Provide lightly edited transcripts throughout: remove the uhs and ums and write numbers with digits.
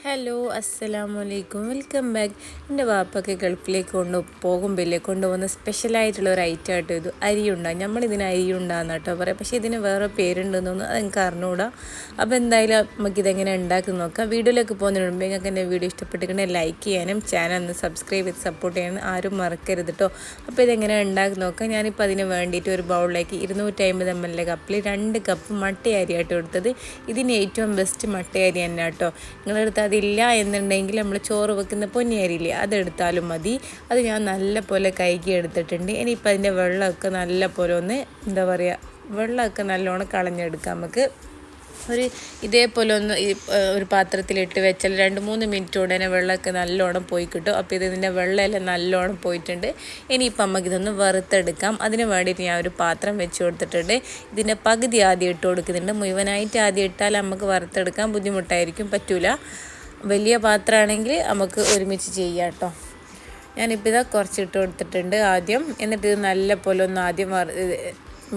Hello അസ്സലാമലൈക്കും welcome back. എൻ്റെ വാപ്പൊക്കെ ഗൾഫിലേക്ക് കൊണ്ടുപോകുന്ന സ്പെഷ്യലായിട്ടുള്ള ഒരു ഐറ്റം ആട്ടോ ഇത്. അരിയുണ്ട, നമ്മളിതിന് അരിയുണ്ടാന്ന് കേട്ടോ പറയാം, പക്ഷേ ഇതിന് വേറെ പേരുണ്ടെന്നൊന്നും അതെനിക്ക് അറിഞ്ഞുകൂടാ. അപ്പോൾ എന്തായാലും നമുക്കിതെങ്ങനെ ഉണ്ടാക്കി നോക്കാം. വീഡിയോയിലേക്ക് പോകുന്നതിന് മുമ്പ് നിങ്ങൾക്ക് എൻ്റെ വീഡിയോ ഇഷ്ടപ്പെട്ടിട്ടുണ്ടെങ്കിൽ ലൈക്ക് ചെയ്യാനും ചാനൽ ഒന്ന് സബ്സ്ക്രൈബ് ചെയ്ത് സപ്പോർട്ട് ചെയ്യാനും ആരും മറക്കരുത് കേട്ടോ. അപ്പോൾ ഇതെങ്ങനെ ഉണ്ടാക്കി നോക്കാം. ഞാനിപ്പോൾ അതിന് വേണ്ടിയിട്ട് ഒരു ബൗളിലേക്ക് 250 ml കപ്പിൽ 2 കപ്പ് മട്ടയരിയാട്ടോ എടുത്തത്. ഇതിന് ഏറ്റവും ബെസ്റ്റ് മട്ടയരി തന്നെ കേട്ടോ. നിങ്ങളെടുത്ത് അതില്ല എന്നുണ്ടെങ്കിൽ നമ്മൾ ചോറ് വെക്കുന്ന പൊന്നിയരിയില്ലേ, അതെടുത്താലും മതി. അത് ഞാൻ നല്ല പോലെ കഴുകി എടുത്തിട്ടുണ്ട്. ഇനിയിപ്പോൾ അതിൻ്റെ വെള്ളമൊക്കെ നല്ല പോലെ ഒന്ന് വെള്ളമൊക്കെ നല്ലോണം കളഞ്ഞെടുക്കാം. നമുക്ക് ഇതേപോലെ ഒന്ന് ഒരു പാത്രത്തിലിട്ട് വെച്ചാൽ 2-3 മിനിറ്റ് ഉടനെ വെള്ളമൊക്കെ നല്ലോണം പോയി കിട്ടും. അപ്പോൾ ഇതിൻ്റെ വെള്ളമെല്ലാം നല്ലോണം പോയിട്ടുണ്ട്. ഇനിയിപ്പോൾ നമുക്കിതൊന്ന് വറുത്തെടുക്കാം. അതിന് വേണ്ടിയിട്ട് ഞാൻ ഒരു പാത്രം വെച്ച് കൊടുത്തിട്ടുണ്ട്. ഇതിൻ്റെ പകുതി ആദ്യം ഇട്ട് കൊടുക്കുന്നുണ്ട്. മുഴുവനായിട്ട് ആദ്യം ഇട്ടാൽ നമുക്ക് വറുത്തെടുക്കാൻ ബുദ്ധിമുട്ടായിരിക്കും, പറ്റൂല. വലിയ പാത്രമാണെങ്കിൽ നമുക്ക് ഒരുമിച്ച് ചെയ്യാം കേട്ടോ. ഞാനിപ്പോൾ ഇതാ കുറച്ചിട്ട് കൊടുത്തിട്ടുണ്ട് ആദ്യം. എന്നിട്ട് ഇത് നല്ല പോലെ ഒന്ന് ആദ്യം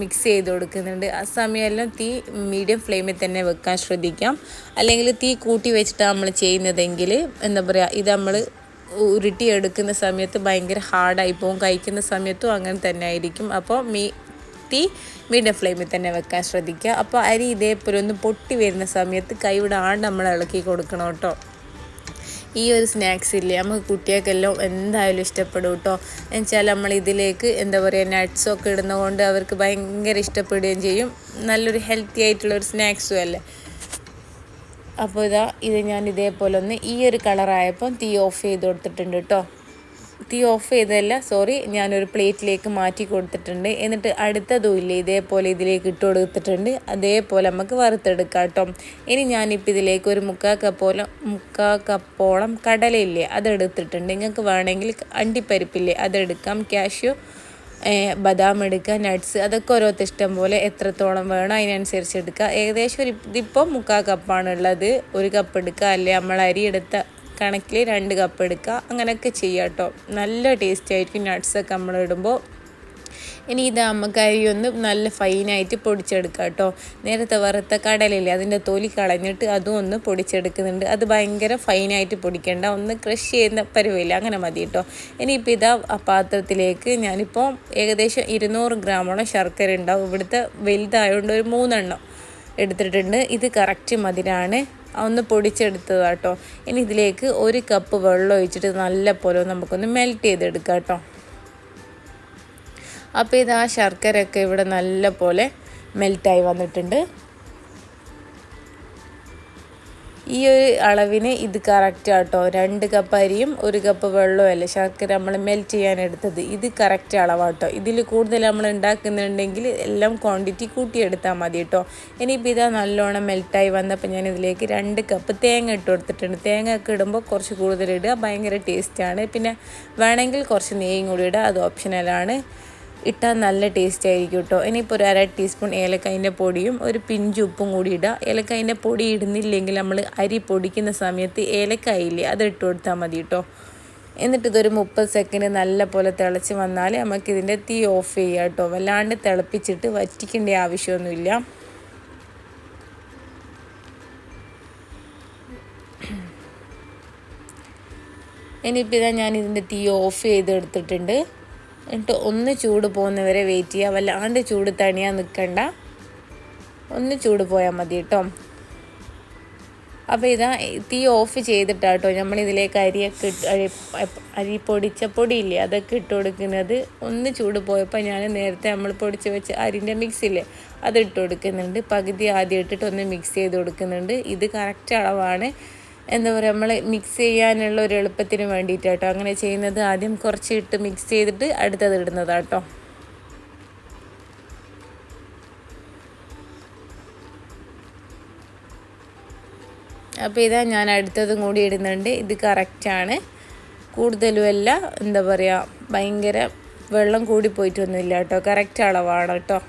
മിക്സ് ചെയ്ത് കൊടുക്കുന്നുണ്ട്. ആ സമയമെല്ലാം തീ മീഡിയം ഫ്ലെയിമിൽ തന്നെ വെക്കാൻ ശ്രദ്ധിക്കാം. അല്ലെങ്കിൽ തീ കൂട്ടി വെച്ചിട്ട് നമ്മൾ ചെയ്യുന്നതെങ്കിൽ ഇത് നമ്മൾ ഉരുട്ടിയെടുക്കുന്ന സമയത്ത് ഭയങ്കര ഹാർഡായി പോകും. കഴിക്കുന്ന സമയത്തും അങ്ങനെ തന്നെ ആയിരിക്കും. അപ്പോൾ തീ മീഡിയം ഫ്ലെയിമിൽ തന്നെ വെക്കാൻ ശ്രദ്ധിക്കുക. അപ്പോൾ അരി ഇതേപോലെ ഒന്ന് പൊട്ടി വരുന്ന സമയത്ത് കൈവിടാണ്ട് നമ്മൾ ഇളക്കി കൊടുക്കണം കേട്ടോ. ഈ ഒരു സ്നാക്സ് ഇല്ലേ, നമുക്ക് കുട്ടികൾക്കെല്ലാം എന്തായാലും ഇഷ്ടപ്പെടും കേട്ടോ. എന്നുവെച്ചാൽ നമ്മൾ ഇതിലേക്ക് നട്ട്സൊക്കെ ഇടുന്നതുകൊണ്ട് അവർക്ക് ഭയങ്കര ഇഷ്ടപ്പെടുകയും ചെയ്യും. നല്ലൊരു ഹെൽത്തി ആയിട്ടുള്ളൊരു സ്നാക്സും അല്ലേ. അപ്പോൾ ഇത് ഞാൻ ഇതേപോലെ ഒന്ന് ഈ ഒരു കളറായപ്പം തീ ഓഫ് ചെയ്ത് കൊടുത്തിട്ടുണ്ട് കേട്ടോ. തീ ഓഫ് ചെയ്തതല്ല, ഞാനൊരു പ്ലേറ്റിലേക്ക് മാറ്റി കൊടുത്തിട്ടുണ്ട്. എന്നിട്ട് അടുത്തതും ഇല്ലേ, ഇതേപോലെ ഇതിലേക്ക് ഇട്ട് കൊടുത്തിട്ടുണ്ട്. അതേപോലെ നമുക്ക് വറുത്തെടുക്കാം കേട്ടോ. ഇനി ഞാനിപ്പോൾ ഇതിലേക്ക് ഒരു 3/4 കപ്പോളം കടലയില്ലേ, അതെടുത്തിട്ടുണ്ട്. നിങ്ങൾക്ക് വേണമെങ്കിൽ അണ്ടിപ്പരിപ്പില്ലേ, അതെടുക്കാം. കാഷ്യൂ, ബദാം എടുക്കുക, നട്ട്സ്, അതൊക്കെ ഓരോരുത്തർ ഇഷ്ടം പോലെ എത്രത്തോളം വേണം അതിനനുസരിച്ച് എടുക്കുക. ഏകദേശം ഇതിപ്പോൾ 3/4 കപ്പാണുള്ളത്. 1 കപ്പ് എടുക്കുക, അല്ലെ നമ്മൾ അരി എടുത്ത കണക്കിൽ 2 കപ്പ് എടുക്കുക. അങ്ങനെയൊക്കെ ചെയ്യാം കേട്ടോ. നല്ല ടേസ്റ്റ് ആയിരിക്കും നട്ട്സൊക്കെ നമ്മൾ ഇടുമ്പോൾ. ഇനി ഇത് നമുക്ക് അരി ഒന്ന് നല്ല ഫൈനായിട്ട് പൊടിച്ചെടുക്കാം കേട്ടോ. നേരത്തെ വറുത്ത കടലില്ലേ, അതിൻ്റെ തൊലി കളഞ്ഞിട്ട് അതും ഒന്ന് പൊടിച്ചെടുക്കുന്നുണ്ട്. അത് ഭയങ്കര ഫൈനായിട്ട് പൊടിക്കേണ്ട, ഒന്ന് ക്രഷ് ചെയ്യുന്ന പരുവില്ല, അങ്ങനെ മതി കേട്ടോ. ഇനിയിപ്പോൾ ആ പാത്രത്തിലേക്ക് ഞാനിപ്പോൾ ഏകദേശം 200 ഗ്രാമോളം ശർക്കര ഉണ്ടാവും. ഇവിടുത്തെ വലുതായതുകൊണ്ട് ഒരു 3 എണ്ണം എടുത്തിട്ടുണ്ട്. ഇത് കറക്റ്റ് മധുരമാണ്. ഒന്ന് പൊടിച്ചെടുത്തത് കേട്ടോ. ഇനി ഇതിലേക്ക് 1 കപ്പ് വെള്ളം ഒഴിച്ചിട്ട് നല്ല പോലെ നമുക്കൊന്ന് മെൽറ്റ് ചെയ്തെടുക്കാം കേട്ടോ. അപ്പോൾ ആ ശർക്കരയൊക്കെ ഇവിടെ നല്ല പോലെ മെൽറ്റായി വന്നിട്ടുണ്ട്. ഈ ഒരു അളവിന് ഇത് കറക്റ്റ് ആട്ടോ. 2 കപ്പ് അരിയും 1 കപ്പ് വെള്ളവും അല്ലേ ശർക്കര നമ്മൾ മെൽറ്റ് ചെയ്യാൻ എടുത്തത്. ഇത് കറക്റ്റ് അളവാട്ടോ. ഇതിൽ കൂടുതൽ നമ്മൾ ഉണ്ടാക്കുന്നുണ്ടെങ്കിൽ എല്ലാം ക്വാണ്ടിറ്റി കൂട്ടിയെടുത്താൽ മതി കേട്ടോ. ഇനിയിപ്പോൾ നല്ലോണം മെൽറ്റായി വന്നപ്പോൾ ഞാൻ ഇതിലേക്ക് 2 കപ്പ് തേങ്ങ ഇട്ട് കൊടുത്തിട്ടുണ്ട്. തേങ്ങ ഒക്കെ ഇടുമ്പോൾ കുറച്ച് കൂടുതൽ ഇടുക, ഭയങ്കര ടേസ്റ്റാണ്. പിന്നെ വേണമെങ്കിൽ കുറച്ച് നെയ്യും കൂടി ഇടുക, അത് ഓപ്ഷണലാണ്. ഇട്ടാൽ നല്ല ടേസ്റ്റ് ആയിരിക്കും കേട്ടോ. ഇനിയിപ്പോൾ ഒരു 1/2 ടീസ്പൂൺ ഏലക്കായിൻ്റെ പൊടിയും ഒരു പിഞ്ച് ഉപ്പും കൂടി ഇടുക. ഏലക്കായിൻ്റെ പൊടി ഇടുന്നില്ലെങ്കിൽ നമ്മൾ അരി പൊടിക്കുന്ന സമയത്ത് ഏലക്കായില്ലേ, അത് ഇട്ട് കൊടുത്താൽ മതി കേട്ടോ. എന്നിട്ട് ഇതൊരു 30 സെക്കൻഡ് നല്ല പോലെ തിളച്ച് വന്നാൽ നമുക്കിതിൻ്റെ തീ ഓഫ് ചെയ്യാം കേട്ടോ. വല്ലാണ്ട് തിളപ്പിച്ചിട്ട് വറ്റിക്കേണ്ട ആവശ്യമൊന്നുമില്ല. ഇനിയിപ്പോൾ ഞാൻ ഇതിൻ്റെ തീ ഓഫ് ചെയ്തെടുത്തിട്ടുണ്ട്. എന്നിട്ട് ഒന്ന് ചൂട് പോകുന്നവരെ വെയിറ്റ് ചെയ്യുക. വല്ലാണ്ട് ചൂട് തണിയാൻ നിൽക്കണ്ട, ഒന്ന് ചൂട് പോയാൽ മതി കേട്ടോ. അപ്പോൾ തീ ഓഫ് ചെയ്തിട്ടാട്ടോ നമ്മളിതിലേക്ക് അരി പൊടിച്ച പൊടിയില്ലേ, അതൊക്കെ ഇട്ട് കൊടുക്കുന്നത്. ഒന്ന് ചൂട് പോയപ്പോൾ ഞാൻ നേരത്തെ നമ്മൾ പൊടിച്ച് വെച്ച അരിൻ്റെ മിക്സില്ലേ, അതിട്ട് കൊടുക്കുന്നുണ്ട്. പകുതി ആദ്യം ഇട്ടിട്ട് ഒന്ന് മിക്സ് ചെയ്ത് കൊടുക്കുന്നുണ്ട്. ഇത് കറക്റ്റ് അളവാണ്. നമ്മൾ മിക്സ് ചെയ്യാനുള്ള ഒരു എളുപ്പത്തിന് വേണ്ടിയിട്ടാട്ടോ അങ്ങനെ ചെയ്യുന്നത്. ആദ്യം കുറച്ച് ഇട്ട് മിക്സ് ചെയ്തിട്ട് അടുത്തത് ഇടുന്നതാട്ടോ. അപ്പോൾ ഞാൻ അടുത്തതും കൂടി ഇടുന്നുണ്ട്. ഇത് കറക്റ്റാണ്. കൂടുതലുമല്ല, ഭയങ്കര വെള്ളം കൂടി പോയിട്ടൊന്നുമില്ല കേട്ടോ. കറക്റ്റ് അളവാണ് കേട്ടോ.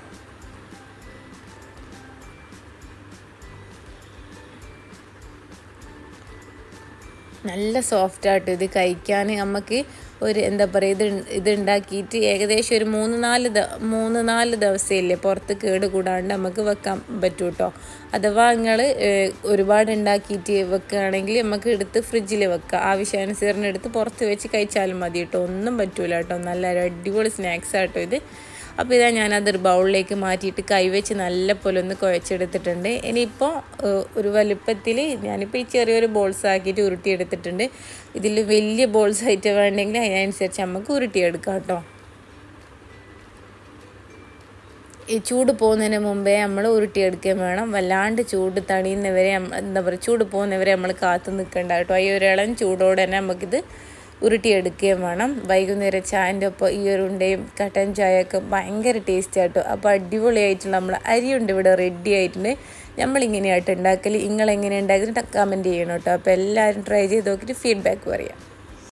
നല്ല സോഫ്റ്റായിട്ട് ഇത് കഴിക്കാൻ നമുക്ക് ഒരു എന്താ പറയുക ഇതുണ്ടാക്കിയിട്ട് ഏകദേശം ഒരു 3-4 ദിവസമില്ലേ പുറത്ത് കേട് കൂടാണ്ട് നമുക്ക് വെക്കാൻ പറ്റും കേട്ടോ. അഥവാ നിങ്ങൾ ഒരുപാട് ഉണ്ടാക്കിയിട്ട് വെക്കുകയാണെങ്കിൽ നമുക്ക് എടുത്ത് ഫ്രിഡ്ജിൽ വെക്കാം. ആവശ്യാനുസരണം എടുത്ത് പുറത്ത് വെച്ച് കഴിച്ചാലും മതി കേട്ടോ. ഒന്നും പറ്റൂല കേട്ടോ. നല്ല അടിപൊളി സ്നാക്സ് ആട്ടോ ഇത്. അപ്പോൾ ഇതാ ഞാനതൊരു ബൗളിലേക്ക് മാറ്റിയിട്ട് കൈവച്ച് നല്ല പോലെ ഒന്ന് കുഴച്ചെടുത്തിട്ടുണ്ട്. ഇനിയിപ്പോൾ ഒരു വലുപ്പത്തിൽ ഞാനിപ്പോൾ ഈ ചെറിയൊരു ബോൾസ് ആക്കിയിട്ട് ഉരുട്ടിയെടുത്തിട്ടുണ്ട്. ഇതിൽ വലിയ ബോൾസ് ആയിട്ട് വേണമെങ്കിൽ അതിനനുസരിച്ച് നമുക്ക് ഉരുട്ടിയെടുക്കാം കേട്ടോ. ഈ ചൂട് പോകുന്നതിന് മുമ്പേ നമ്മൾ ഉരുട്ടിയെടുക്കുകയും വേണം. വല്ലാണ്ട് ചൂട് തണിയുന്നവരെ എന്താ പറയുക ചൂട് പോകുന്നവരെ നമ്മൾ കാത്തു നിൽക്കേണ്ട കേട്ടോ. ഈ ഒരു ഇളം ചൂടോടെ തന്നെ നമുക്കിത് ഉരുട്ടിയെടുക്കുകയും വേണം. വൈകുന്നേരം ചായൻ്റെ ഒപ്പം ഈ ഒരു ഉണ്ടയും കട്ടൻ ചായയൊക്കെ ഭയങ്കര ടേസ്റ്റ് ആട്ടോ. അപ്പോൾ അടിപൊളിയായിട്ടുള്ള നമ്മൾ അരിയുണ്ട് ഇവിടെ റെഡി ആയിട്ടുണ്ട്. നമ്മളിങ്ങനെയായിട്ട് ഉണ്ടാക്കൽ. നിങ്ങളെങ്ങനെ ഉണ്ടാക്കിയിട്ട് കമൻറ്റ് ചെയ്യണം കേട്ടോ. അപ്പോൾ എല്ലാവരും ട്രൈ ചെയ്ത് നോക്കിയിട്ട് ഫീഡ്ബാക്ക് പറയാം.